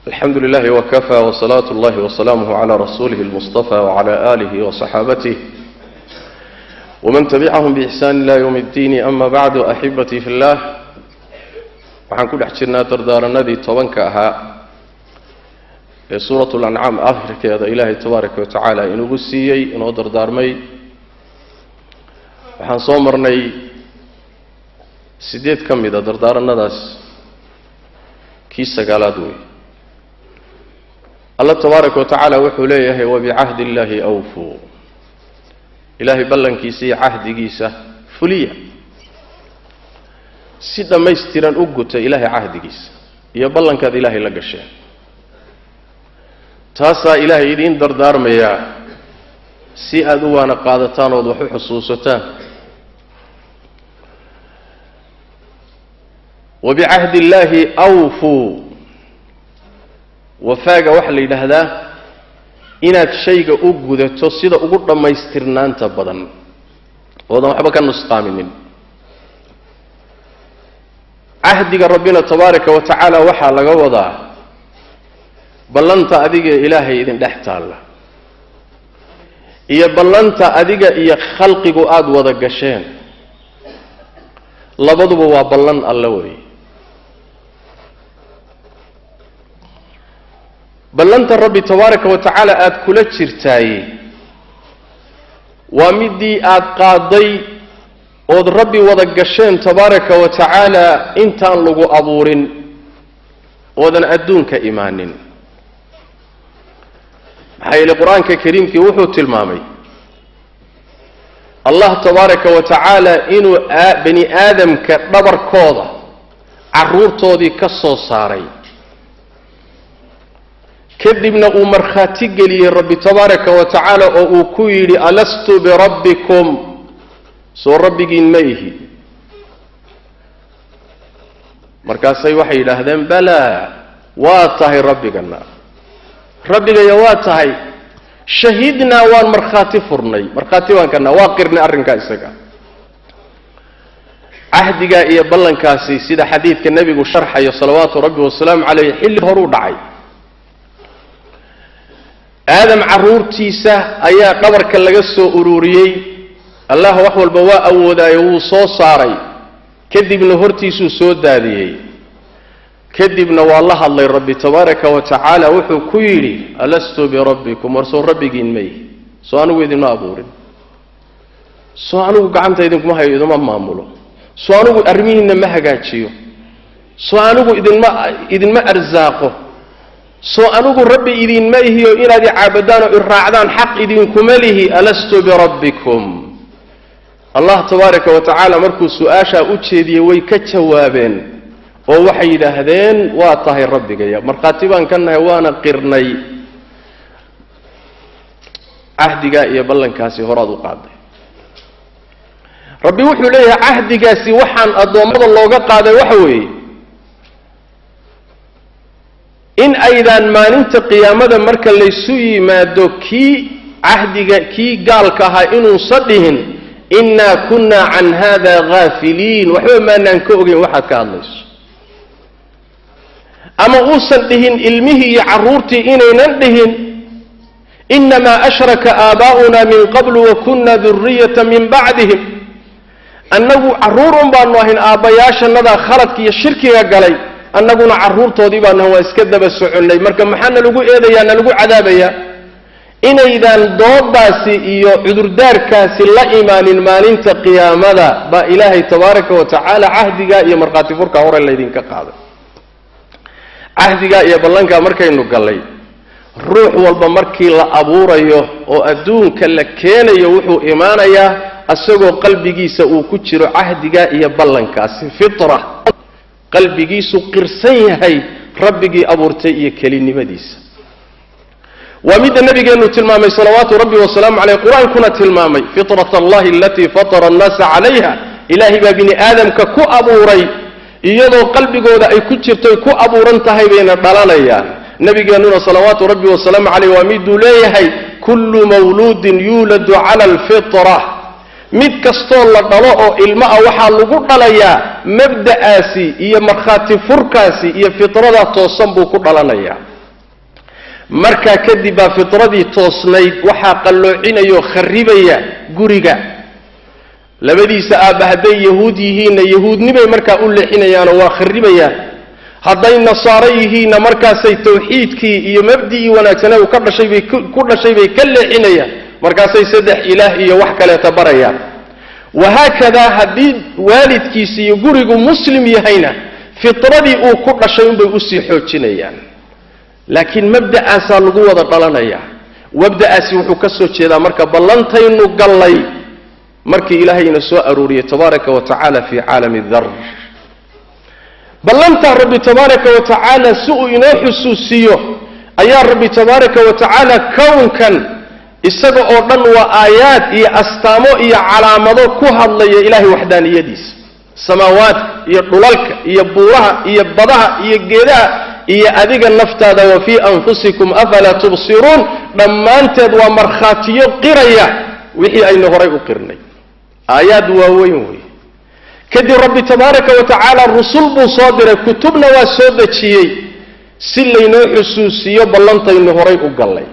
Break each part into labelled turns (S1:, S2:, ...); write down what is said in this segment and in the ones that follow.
S1: الحمد لله وكفى وصلاة الله وسلامه على رسوله المصطفى وعلى آله وصحابته ومن تبعهم بإحسان إلى يوم الدين. أما بعد أحبتي في الله وحن كل حجرنا دردار النبي طبنك سورة الأنعام آخر كذا إلهي تبارك وتعالى إنه قسيي إنه دردار مي وحن صومرني سيديت كم إذا دردار النداس كيسا قالادوي الله تبارك وتعالى وحليه وبعهد الله أوفوا إلهي بلن كيسي عهد كيسة فلية سيدا ما يستيران أقوت إلهي عهد كيسة يبلن كذا إلهي لقشين تاسا إلهي إذين دردار ميا سي أدوانا قادتان وضوحو حصوصتان وبعهد الله أوفوا وفاق وحلي لهذا إناد شيء أقوده تصيد أقول ما يسترنان تبضن وهذا محبك النسقام من عهدك ربنا تبارك وتعالى وحال قوضا بلنت أذيك إلهي إذن دحت الله إيا بلنت أذيك إيا خلقك آد وذقشين لبضبوا بلن الله وري بلنت الرب تبارك وتعالى آد كل شرتاي ومدي آد قاضي ود ربي وذقشين تبارك وتعالى انتان لغو أبورين ودن أدونك إيمان هاي القرآن الكريم كي وحو تلمامي الله تبارك وتعالى إنو بني آدم كبر كوضة عرور تودي كسو صاري كذبنا أمرخاتي لي الرب تبارك وتعالى أكويري ألست بربكم سو ربك إنميه مركاسي وحي لهذا بلا واتهي ربك النار ربك يواتهي شهدنا وان مرخاتي فرني مرخاتي وان كنا واقرني أرنكا إساقا عهدك إيا بلن كاسي سيدا حديث كالنبي شرحة صلوات ربي والسلام عليه حل هرو دعي آدم عرورتيسا أيا قبرك اللقصو أروريي الله وحوى البواء أودا يوصو صاري كذب نهرتيسو سوداديي كذبنا والله الله ربي تبارك وتعالى وحو كيري ألست بربكم ورسول ربك إنمي سوانو إذن ما أبورين سوانو قعنت إذنكم هاي إذن ما مامولو سوانو أرميهن ما هقاتشيو سوانو إذن ما أرزاقه سوانو ربي إذن ما هي إلا دي عابدان وإرعادان حق إذنكم له ألست بربكم الله تبارك وتعالى مركو سؤاشا أتشيدي ويكتشوابين ووحي لهذين واتهي ربك يا مرقاتبان كنا وانا قرني عهدك يا بلن كاسي هرادو قاضي ربي وحي ليه عهدك سي وحن أدومض الله قاضي وحوي إن أيضا ما ننت قيامة مركا ليسوي ما دو كي عهدك كي قال كها إنو صدهن إنا كنا عن هذا غافلين وحوي ما ننكوغي وحد كالليس أما أوصل لهن علمه عرورتي إني نندهن إنما أشرك آباؤنا من قبل وكنا ذرية من بعدهم أنه عرور بأنه آباياشا نذا خلطك يشرك يقلي أنه عرور طوضيب أنه اسكذب السعون لي مركب محانا لقو إيضا يانا لقو عذابيا إن إذا الضوء باسي إيو عذر دار كاسي لا إيمان المالين تقيام ذا با إلهي تبارك وتعالى عهدك إيا مرقاتي فرقا هورا الليدين كقاضي عهدك يا بلنكا مركي إنه قال لي روح والبمركي لا أبوريه وأدون كلا كان يوحو إيمانيا أسوق قلبي سو كتشر عهدك يا بلنكا فطرة قلبي سو قرسي هاي ربي أبورتي كليني مديس ومد النبي إنه تلمامي صلوات ربي والسلام عليه قرآن كنا تلمامي فطرة الله التي فطر الناس عليها إلهي بابن آدم ككو أبوري iyadoo qalbigooda ay ku jirto ku abuuran tahay bayna dhalanayaan nabigeennuna salawaatu rabbi wa salaamu alayhi wa miduu leeyahay kullu mawludin yuladu ala alfitra mid kastoo la dhalo oo ilmo ah waxa lagu dhalayaa mabda'aasi iyo markhaati furkaasi iyo fitrada toosan buu ku dhalanayaa markaa kadib baa fitradii toosnayd waxaa qalloocinayoo kharribaya guriga labadiisa aabba hadday yahuud yihiinna yahuudnibay markaa u leexinayaanoo waa kharribayaan hadday nasaaro yihiinna markaasay tawxiidkii iyo mabdicii wanaagsanee uu ku dhashay bay ka leexinayaan markaasay saddex ilaah iyo wax kaleeta barayaan wahaakadaa haddii waalidkiisi iyo gurigu muslim yahayna fitradii uu ku dhashay unbay usii xoojinayaan laakiin mabda'aasaa lagu wada dhalanayaa wabda'aasi wuxuu ka soo jeedaa marka ballantaynu gallay markii ilaahayna soo aruuriyey tabaaraka wa tacaala fii caalami dar ballantaa rabbi tabaaraka wa tacaala si uu inoo xusuusiyo ayaa rabbi tabaaraka wa tacaala kownkan isaga oo dhan waa aayaad iyo astaamo iyo calaamado ku hadlaya ilaahay waxdaaniyadiisa samaawaadka iyo dhulalka iyo buuraha iyo badaha iyo geedaha iyo adiga naftaada wa fii anfusikum afalaa tubsiruun dhammaanteed waa markhaatiyo qiraya wixii aynu horay u qirnay aayaad waaweyn wey kadib rabbi tabaaraka wa tacaala rusul buu soo diray kutubna waa soo dejiyey si laynoo xusuusiyo ballantaynu horay u gallay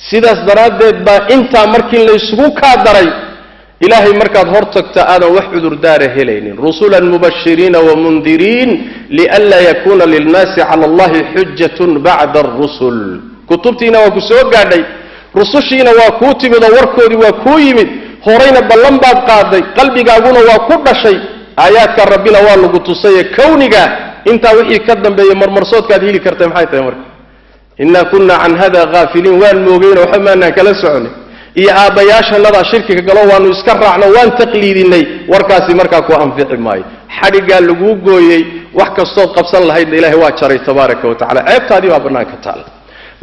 S1: sidaas daraaddeed baa intaa markii laysugu kaa daray ilaahay markaad hor tagta aadan wax cudurdaara helaynin rusulan mubashiriina wamundiriin lianlaa yakuuna lilnaasi cala allahi xujatun bacda arusul kutubtiina waa ku soo gaadhay rusushiina waa kuu timid oo warkoodii waa kuu yimid horayna ballan baad qaaday qalbigaaguna waa ku dhashay aayaadka rabbina waa lagu tusaye kowniga intaa wixii ka dambeeya marmarsoodkaad heli kartay maxay tahay marka innaa kunna can hada haafiliin waan moogayno waxba maanaan kala soconay iyo aabbayaashanadaa shirkiga galo waanu iska raacno waan taqliidinay warkaasi markaa ku anfici maayo xadhiggaa laguu gooyey wax kastood qabsan lahaydna ilaahay waa jaray tabaaraka wa tacala ceebtaadii baa bannaanka taalla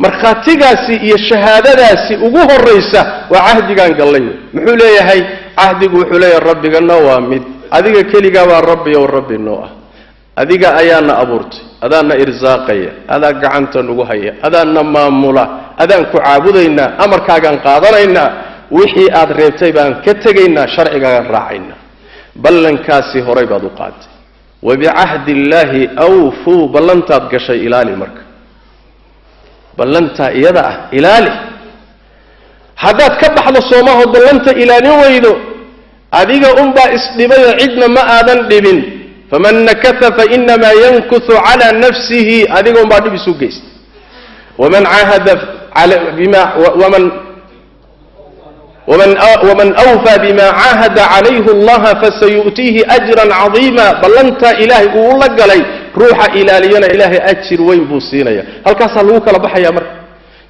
S1: markhaatigaasi iyo shahaadadaasi ugu horraysa waa cahdigaan gallay muxuu leeyahay cahdigu wuxuu leeyahay rabbigana waa mid adiga keligaa baa rabbi ow rabbi noo ah adiga ayaana abuurtay adaana irsaaqaya adaa gacanta nagu haya adaana maamula adaan ku caabudaynaa amarkaagaan qaadanaynaa wixii aad reebtay baan ka tegaynaa sharcigaagaan raacaynaa ballankaasi horay baad u qaatay wabicahdi illaahi awfuu ballantaad gashay ilaali marka ballantaa iyada ah ilaali haddaad ka baxdo soomaho ballanta ilaalin weydo adiga unbaa isdhibayoo cidna ma aadan dhibin faman nakata fainamaa yankutu calaa nafsihi adiga unbaa dhib isu geysta waman caahada waman awfaa bima caahada calayhi allaha fasayu'tiihi ajran cadiima ballantaa ilaahay uu la galay ruuxa ilaaliyana ilaahay ajir weyn buu siinaya halkaasaa lagu kala baxayaa marka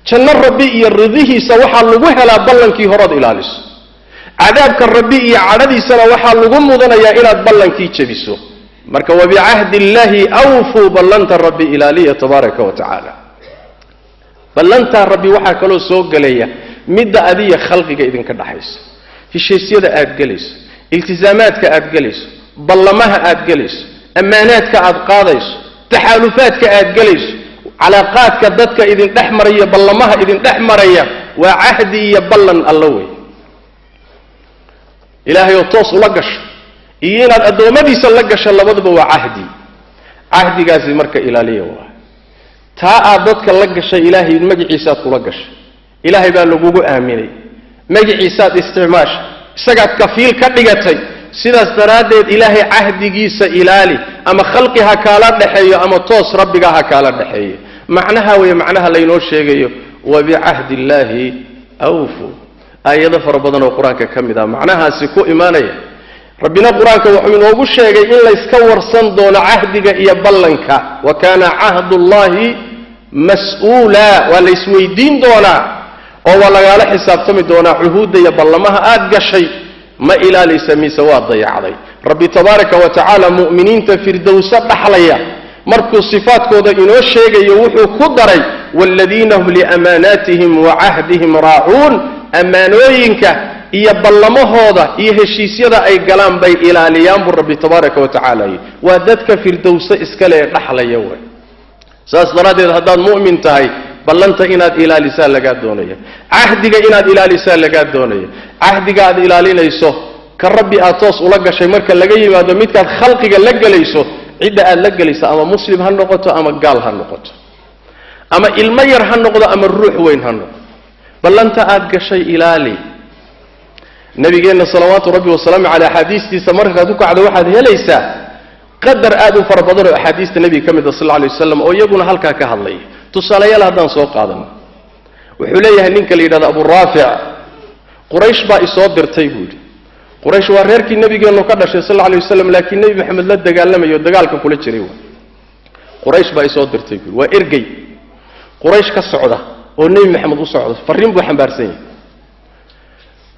S1: janno rabbi iyo ridihiisa waxaa lagu helaa ballankii horaad ilaaliso cadaabka rabbi iyo cadhadiisana waxaa lagu mudanayaa inaad ballankii jebiso marka wabicahdi illaahi awfuu ballanta rabbi ilaaliya tabaaraka wa tacaala ballantaa rabbi waxaa kaloo soo gelaya midda adiya khalqiga idinka dhaxaysa heshiisyada aad gelayso iltisaamaadka aad gelayso ballamaha aad gelayso ammaanaadka aad qaadayso taxaalufaadka aad gelayso calaaqaadka dadka idin dhex maraya ballamaha idin dhex maraya waa cahdi iyo ballan alla wey ilaahay oo toos ula gasho iyo inaad addoommadiisa la gasho labaduba waa cahdi cahdigaasi marka ilaaliya waa taa aad dadka la gashay ilaahay magaciisaad kula gashay ilaahay baa lagugu aaminay magaciisaad isticmaasha isagaad kafiil ka dhigatay sidaas daraaddeed ilaahay cahdigiisa ilaali ama khalqi ha kaala dhaxeeyo ama toos rabbiga ha kaala dhaxeeyo macnaha weeye macnaha laynoo sheegayo wabicahdi illaahi awfu aayado fara badan oo qur-aanka ka mid ah macnahaasi ku imaanaya rabbina qur-aanka wuxuu inoogu sheegay in layska warsan doono cahdiga iyo ballanka wa kaana cahdullahi mas-uula waa laysweydiin doonaa oo waa lagaala xisaabtami doonaa cuhuudda iyo ballamaha aad gashay ma ilaalisa mise waa dayacday rabbi tabaaraka wa tacaala mu'miniinta firdowsa dhaxlaya markuu sifaadkooda inoo sheegayo wuxuu ku daray waaladiina hum liamaanaatihim wa cahdihim raacuun ammaanooyinka iyo ballamahooda iyo heshiisyada ay galaan bay ilaaliyaan buu rabbi tabaaraka wa tacaala waa dadka firdowsa iskale ee dhaxlaya wey saas daraaddeed haddaad mu'min tahay ballanta inaad ilaalisaa lagaa doonaya cahdiga inaad ilaalisaa lagaa doonaya cahdiga aad ilaalinayso ka rabbi aad toos ula gashay marka laga yimaado midkaad khalqiga la gelayso cidda aad la gelayso ama muslim ha noqoto ama gaal ha noqoto أما المير هنقض أما الروح وين هنقض بل أنت آدك شيء إلالي نبي قلنا صلوات ربي والسلام على حديث سمرك هذوك على واحد هي ليس قدر آدو فربضر حديث النبي كمد صلى الله عليه وسلم أو يقول هلكا كهالله تصالي يلا هدان سوق آدم وحليها نينك اللي هذا أبو الرافع قريش با يصدر تيبود قريش وريرك النبي قال له قدر صلى الله عليه وسلم لكن النبي محمد لا دقال لما يدقالك كل شيء قريش با يصدر تيبود وإرجي قريش كالسعودة والنبي محمد وصعود فرين بو حنبارسين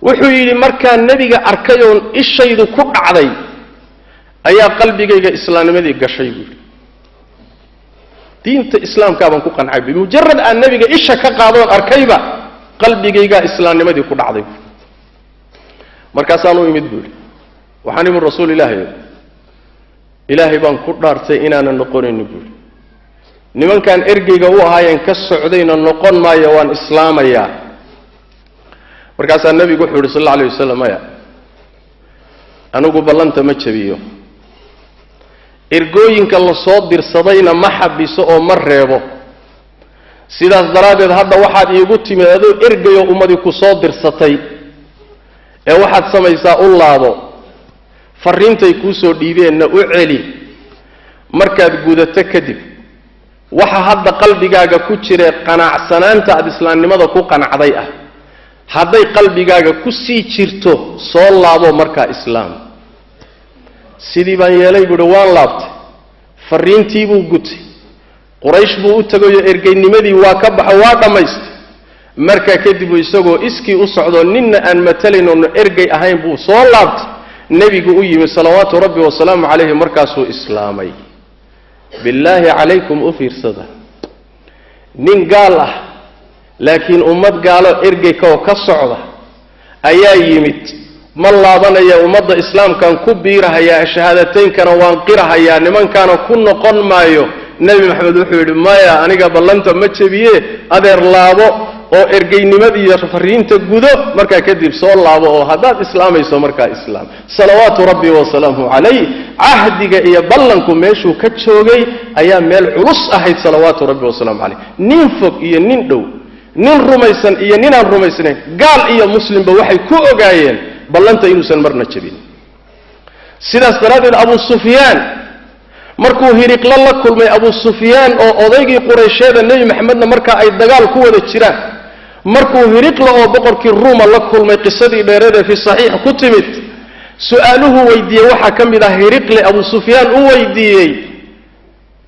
S1: wuxuu yiri marka nabiga arkayoon ishaydu ku dhacday ayaa qalbigayga islaamnimadii gashay diinta islaamka baan ku qancay bimujarrad aan nabiga isha ka qaadoon arkayba qalbigayga islaamnimadii ku dhacday markaas aanu imid buuli waxaan imid ilaahay baan ku dhaartay inaanan noqonin buuli nimankan ergeyga u ahaayeen ka socdayna noqon maayo waan islaamaya markaas nabigu wuxuu yiri sallallahu alayhi wasallam ya anigu ballanta ma jabiyo ergooyinka la soo dirsadayna ma xabiso oo ma reebo sidaas daraadeed hadda waxaad iigu timaado ergayo ummadii ku soo dirsatay ee waxaad samaysaa u laabo fariintay ku soo dhiibeenna u celi markaad gudato kadib waxa hadda qalbigaaga ku jira qanacsanaanta aad islaamnimada ku qanacday ah hadday qalbigaaga ku sii jirto soo laabo markaa islaam sidii baan yeelay buu waan laabtay fariintii buu gutay quraysh buu u tagayo ergeynimadii waa ka baxay waa dhamaystay markaa kadib isagoo iskii u socdo ninna aan matalin oo ergey ahayn buu soo laabtay nabigu u yimi salawaatu rabbi wa salaamu alayhi markaasuu islaamay billaahi calaykum u fiirsada nin gaal ah laakiin ummad gaalo ergey ka socda ayaa yimid ma laabanaya ummadda islaamkan ku biirahaya shahaadateykana waan qirahaya nimankana ku noqon maayo nabi maxamed wuxuu yiri maya aniga ballanta ma jabiye adeer laabo oo ergeynimada iyo fariinta gudo markaa kadib soo laabo oo hadaad islaamayso markaa islaam salawaatu rabbi wa salaamuhu alayhi ahdiga iyo ballanku meeshuu ka joogay ayaa meel culus ahayd salawaatu rabbi wa salaamuhu alayhi nin fog iyo nin dhow nin rumaysan iyo nin aan rumaysnayn gaal iyo muslimba waxay ku ogaayeen ballanta inuusan marna jabin sidaas daraadeed Abu Sufyaan markuu hiriqla la kulmay Abu Sufyaan oo odaygii Quraysheed nabi maxamedna marka ay dagaal ku wada jiraan markuu hiriqla oo boqorkii Ruuma la kulmay qisadii dheerada fi sahih ku timid su'aaluhu weydiiyay waxa kamid ah hiriqle Abu Sufyaan u weydiiyay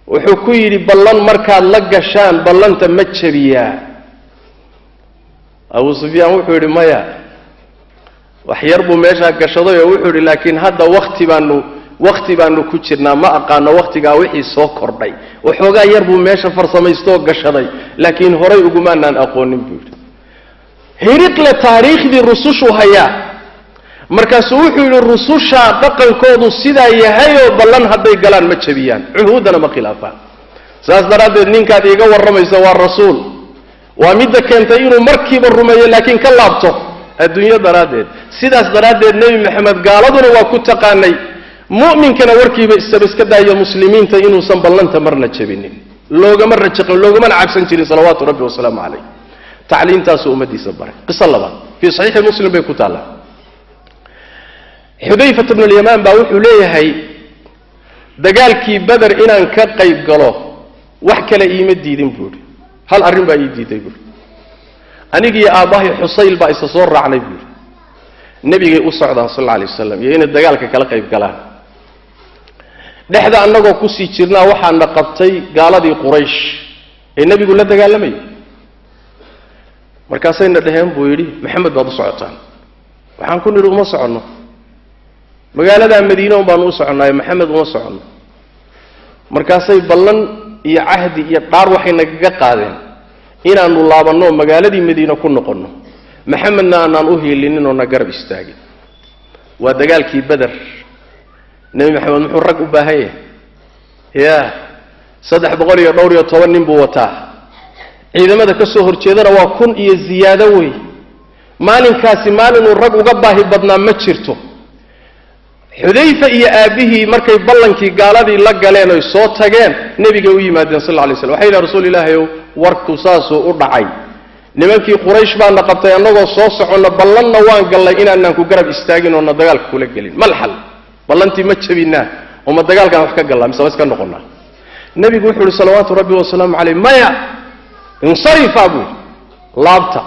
S1: wuxuu ku yiri ballan marka la gashaan ballanta ma jabiyaa Abu Sufyaan wuxuu yiri maya wax yar buu meesha gashaday oo wuxuu yiri laakiin hadda waqti baanu ku jirnaa ma aqaano waqtiga wixii soo kordhay waxooga yar buu meesha farsamaysto gashaday laakiin horay ugu maanaan aqoonin buu hiriqle taariikhdii rusushu haya markaas wuxuu yiri rususha dhaqankoodu sidaa yahay oo ballan haday galaan ma jabiyaan cuhudana ma khilaafaan saas daraadeed ninkaad iiga waramaysa waa rasuul waa midda keentay inuu markiiba rumeeyo laakiin ka laabto adduunyo daraadeed sidaas daraadeed nabi maxamed gaaladuna waa ku taqaanay mu'minkana warkiiba iska daayo muslimiinta inuusan ballanta marna jabinin loogama rajaqin loogama cabsan jirin salawaatu rabbi wa salaamu alayhi تعليمتاس أمديس البركة قصة لبا في صحيح مسلم بيكوتالا حذيفة بن اليمان باوح ليه هي دقالكي بدر إنان كقيب قالوه وحكى لإيمد ديدين بول هل أرين با يديد يقول أنيقي يا آباهي حصيل با إستصور عني بول النبي أسعد صلى الله عليه وسلم يين الدقالك كالقيب قالاه لحظة أنه كسي جرنا وحا نقبتي قال دي قريش النبي يقول لا دقال لمي markaasayna dhaheen buu yiri maxamed baad u socotaan waxaan ku niri uma socono magaalada Madiina baan u soconay maxamed uma socono markaasay ballan iyo ahdi iyo dhaar waxay naga qaadeen inaanu laabano magaaladii Madiina ku noqono maxamedna aanan u heelinin oo na garab istaagin waa dagaalkii Badr nabi maxamed wuxuu rag u baahay ya 312 nin buu wataa ciidamada ka soo horjeedana waa 1000 iyo ziyaado way maalinkaasi maalin uu rag uga baahi badnaa ma jirto xudayfa iyo aabihi markay ballankii gaaladii la galeen oo soo tageen nabiga u yimaadeen sallallahu alayhi wasallam waxay yidhi rasuul ilaahay warku saasoo u dhacay nimankii quraysh baana qabtay annagoo soo soconna ballanna waan gallay inaanaan ku garab istaagin oo na dagaalka kula gelin mal xal ballantii ma jabinaa oo ma dagaalkan wax ka gallaa mise iska noqonnaa nabigu wuxuu yidhi salawaatu rabbi wasalaamu calayh maya insarifa abu laabta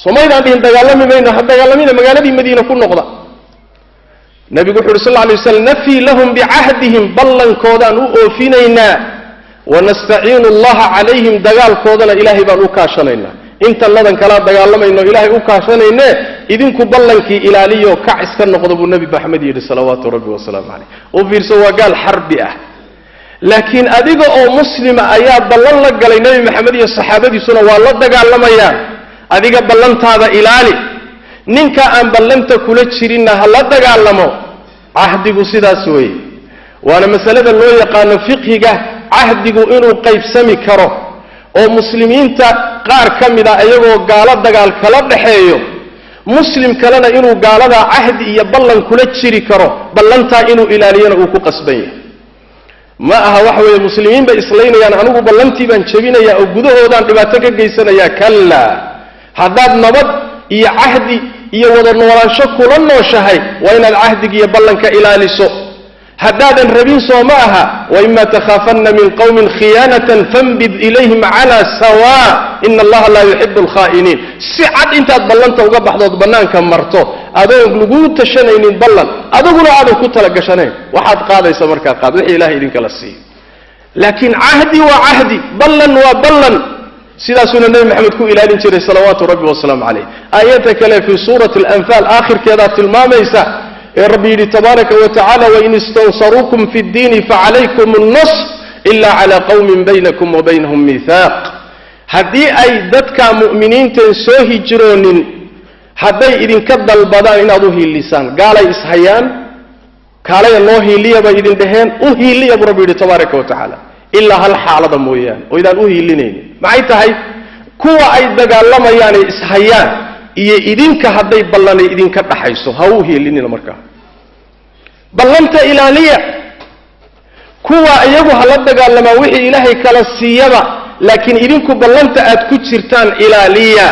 S1: somaydaan dhihin dagaalami mayno ha dagaalamina magaaladii madiina ku noqda nabigu wuxuu yidhi sallallahu alayhi wasallam nafii lahum bicahdihim ballankoodaan u oofinaynaa wanastaciinu allaha calayhim dagaalkoodana ilaahay baan u kaashanaynaa intannadan kalaa dagaalamayno ilaahay u kaashanaynee idinku ballankii ilaaliyo kac iska noqda buu nebi maxamed yidhi salawaatu rabbi wasalaamu calayh u fiirso waa gaal xarbi ah laakiin adiga oo muslima ayaa ballan la galay nebi maxamed iyo saxaabadiisuna waa la dagaalamayaan adiga ballantaada ilaali ninka aan ballanta kula jirinna ha la dagaalamo cahdigu sidaas weeye waana masalada loo yaqaano fiqhiga cahdigu inuu qaybsami karo oo muslimiinta qaar ka mid a iyagoo gaalo dagaal kala dhaxeeyo muslim kalena inuu gaalada cahdi iyo ballan kula jiri karo ballantaa inuu ilaaliyana uu ku qasban yahay ma aha waxa weeye muslimiin bay islaynayaan anigu ballantii baan jebinayaa oo gudahoodaan dhibaato ka geysanayaa kallaa haddaad nabad iyo cahdi iyo wada noolaansho kula nooshahay waa inaad cahdiga iyo ballanka ilaaliso haddaadan rabin soo ma aha waima takhaafanna min qawmin khiyaanatan fanbid ilayhim calaa sawaa ina allaha laa yuxibu alkhaa'iniin si cad intaad ballanta uga baxdood bannaanka marto adoon laguu tashanaynin ballan adaguna aadan ku talagashanayn waxaad qaadaysa markaa qaad wixii ilahay idinkala siiyo laakiin cahdi waa cahdi ballan waa ballan sidaasuuna nebi maxamed ku ilaalin jiray salawaatu rabbi wasalaamu calayh aayadda kale fii suurati alanfaal aakhirkeedaa tilmaamaysa ee rabbi yidhi tabaaraka wa tacaala wain istansaruukum fi ddiini facalaykum annasr ila cala qawmin baynakum wa baynahum miihaaq haddii ay dadka mu'miniinteen soo hijroonin hadday idinka dalbadaan inaad u hiilisaan gaalay ishayaan kaalaya noo hiiliya bay idin dhaheen u hiiliya buu rabbi yidhi tabaaraka wa tacaala ilaa hal xaalada mooyaane oo idaan u hiilinaynin maxay tahay kuwa ay dagaalamayaanay ishayaan iyo idinka hadday ballanay idinka dhaxayso ha u hiilinina markaa ballanta ilaaliya kuwa iyagu hala dagaalamaa wixii ilaahay kala siiyaba laakiin idinku ballanta aad ku jirtaan ilaaliya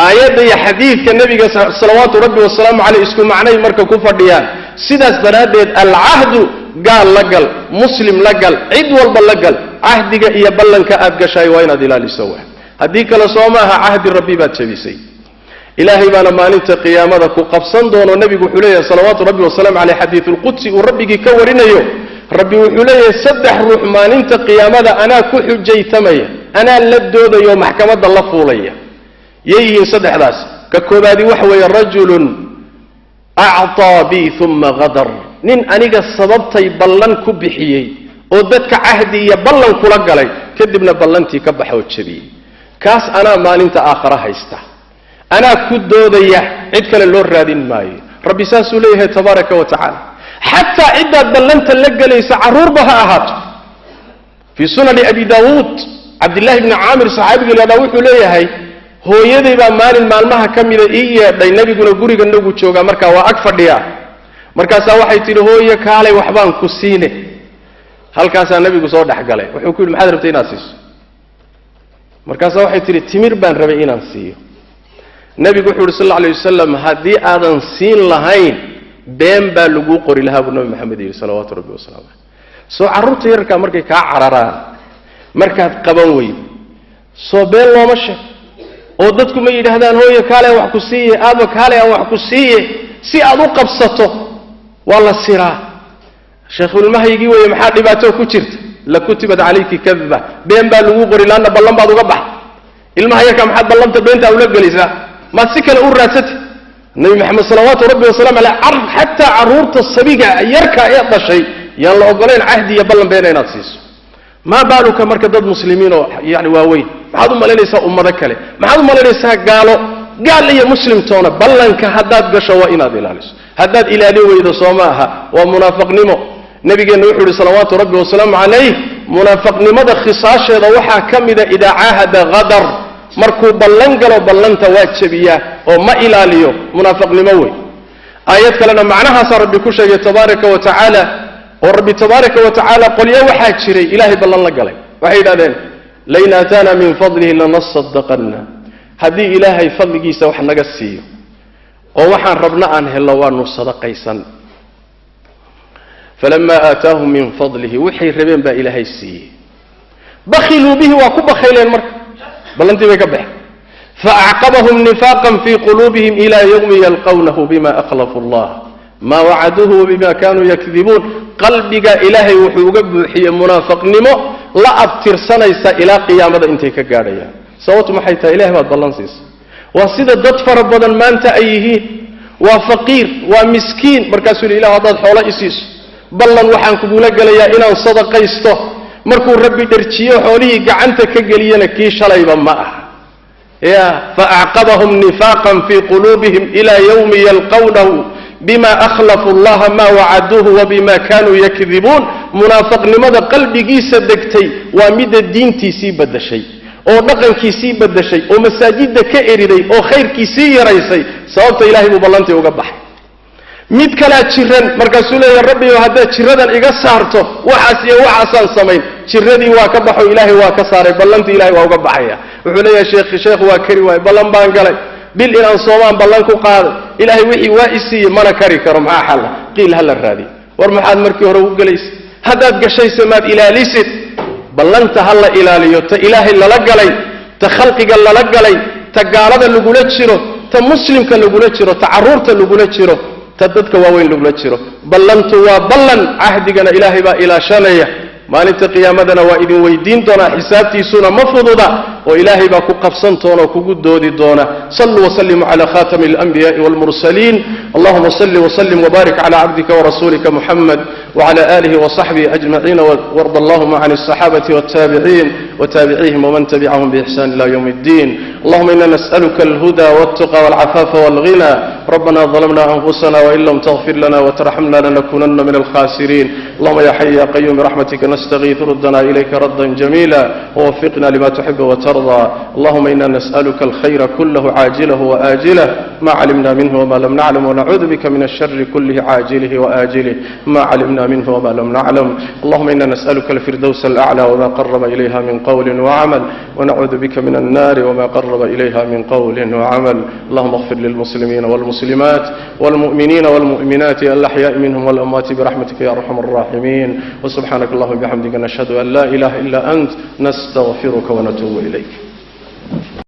S1: aayadda iyo xadiidka nebiga salawaatu rabbi wasalaamu caleyh isku macnay marka ku fadhiyaan sidaas daraaddeed alcahdu gaal la gal muslim la gal cid walba la gal cahdiga iyo ballanka aad gashaay waa inaad ilaaliso wa haddii kale soo maaha cahdi rabbi baad jabisay ilaahay baana maalinta qiyaamada ku qabsan doono nebigu wuxuu leeyahay salawaatu rabbi wasalaamu caleyh xadiidulqudsi uu rabbigii ka warinayo rabbi wuxuu leeyahay 3 ruux maalinta qiyaamada anaa ku xujaytamaya anaa la doodayo maxkamadda la fuulaya yeeyihiin 3daas ka koobaadi waxa weeye rajulun actaa bi uma gadar nin aniga sababtay ballan ku bixiyey oo dadka cahdi iyo ballan kula galay kadibna ballantii ka baxoo jabiyey kaas anaa maalinta aakhara haysta anaa ku doodaya cid kale loo raadin maayo rabbi saasuu leeyahay tabaaraka wa tacaala xataa ciddaad ballanta la gelaysa carruurba ha ahaato fii sunani abi daawuud cabdillaahi bni caamir saxaabiga la yidhahdaa wuxuu leeyahay hooyaday baa maalin maalmaha ka mida ii yeedhay nebiguna guriga nagu joogaa markaa waa ag fadhiyaa markaasaa waxay tidhi hooye kaalay waxbaan ku siine halkaasaa nebigu soo dhex galay wuxuu ku yidhi maxaad rabtay inaad siiso markaasaa waxay tidhi timir baan rabay inaan siiyo nebigu wuxuu yidhi sal alla alay wasalam haddii aadan siin lahayn been baa laguu qori lahaa buu nabi maxamed yidhi salawaatu rabbi wasalaamu caleyh soo carruurta yararkaa markay kaa cararaan markaad qaban weydo soo been looma sheeg oo dadku ma yidhaahdaan hooye kaale aan wax ku siiye aaba kaale aan wax ku siiye si aad u qabsato waa la siraa sheekhulmahyigii weeye maxaa dhibaato ku jirta la kutibat calayki kadba been baa laguu qori laanna ballan baad uga baxa ilmaha yarkaa maxaad ballanta beentaa ula gelaysaa maad si kale u raadsatay nabi maxamed salawaatu rabbi wasalaamu caleyh xataa carruurta sabiga yarka ee dhashay yaan la ogolayn cahdi iyo ballan beena inaad siiso maa baaluka marka dad muslimiin oo yani waaweyn maxaad u malaynaysaa ummado kale maxaad u malaynaysaa gaal iyo muslimtoona ballanka haddaad gasho waa inaad ilaaliso haddaad ilaalin weydo soo ma aha waa munaafaqnimo nabigeenna wuxuu ihi salawaatu rabbi wasalaamu calayh munaafaqnimada khisaasheeda waxaa ka mida idaa caahada qadar markuu ballan galo ballanta waa jabiyaa oo ma ilaaliyo munaafaqnimo wey آيات كلنا معناها صار ربي كل شيء تبارك وتعالى وربي تبارك وتعالى قل يا واحد شري إلهي بالله قالي وحيد هذين لين أتانا من فضله لنصدقنا هذه إلهي فضله سوح نقصيه ووحن ربنا عنه اللوان الصدقيسا فلما آتاهم من فضله وحي ربين با إلهي السيه بخلوا به وكب خيلين مر بل انت بكبح فأعقبهم نفاقا في قلوبهم إلى يوم يلقونه بما أخلفوا الله ما وعدوه بما كانوا يكذبون قلبك إلهي وحوقب حي منافق نمو لا أبتر سنيس إلى قيامة انتك قاريا صوت محيطة إلهي والبلانسيس وصيدة دطفر بدل ما انت أيه وفقير ومسكين مركز الإله هذا حول إسيس بلن وحان كبولك ليا إنا صدق يسته مركو ربي درتشيه حوليه قعنت كقلينا كي شليبا معه يا فأعقبهم نفاقا في قلوبهم إلى يوم يلقونه بما أخلفوا الله ما وعدوه وبما كانوا يكذبون منافق لماذا قلبي جيس دكتي ومد الدين تيسي بد شيء أو نقل كيسي بد شيء أو مساجد كإردي أو خير كيسي يريسي صوت إلهي مبلنتي وقبح mid kala jiran markaasuu leeyahay rabbi hadda jiradan iga saarto waxaasan sameyn jiradii waa ka baxo ilaahay waa ka saaray ballantii ilaahay waa uga baxaya wuxuu leeyahay sheekh waa kari waay ballan baan galay bil inaan soomaan ballan ku qaaday ilaahay wixii waa isii mana kari karo maxaa xal qiil hal raadi war maxaad markii hore u galeysay hadaad gashay samaad ilaalisid ballanta hal ilaaliyo ta ilaahay lala galay ta khalqiga lala galay ta gaalada lagu la jiro ta muslimka lagu la jiro ta caruurta lagu la jiro تددك وين لغلا جيرو بلنت وبلن عهدنا إلهي با إلى شانية ما ننت قيامتنا وإذن ويدين دونا حسابتي سونا مفضوضة وإلهي با كقفصن تونا وكقود دودي دونا صلوا وسلموا على خاتم الأنبياء والمرسلين اللهم صل وسلم وبارك على عبدك ورسولك محمد وعلى آله وصحبه أجمعين وارض اللهم عن الصحابة والتابعين وتابعيهم ومن تبعهم بإحسان إلى يوم الدين اللهم إنا نسألك الهدى والتقى والعفاف والغنى ربنا ظلمنا أنفسنا وإن لم تغفر لنا وترحمنا لنكونن من الخاسرين اللهم يا حي يا قيوم برحمتك نستغيث ردنا إليك ردا جميلا ووفقنا لما تحب وترضى اللهم إنا نسألك الخير كله عاجله وآجله ما علمنا منه وما لم نعلم ونعوذ بك من الشر كله عاجله وآجله ما علمنا منه وما لم نعلم اللهم إنا نسألك الفردوس الأعلى وما قرب إليها من قول وعمل ونعوذ بك من النار وما قرب إليها من قول وعمل اللهم اغفر للمسلمين والمسلمات والمؤمنين والمؤمنات الأحياء منهم والأموات برحمتك يا أرحم الراحمين وسبحانك اللهم وبحمدك نشهد أن لا إله إلا أنت نستغفرك ونتوب إليك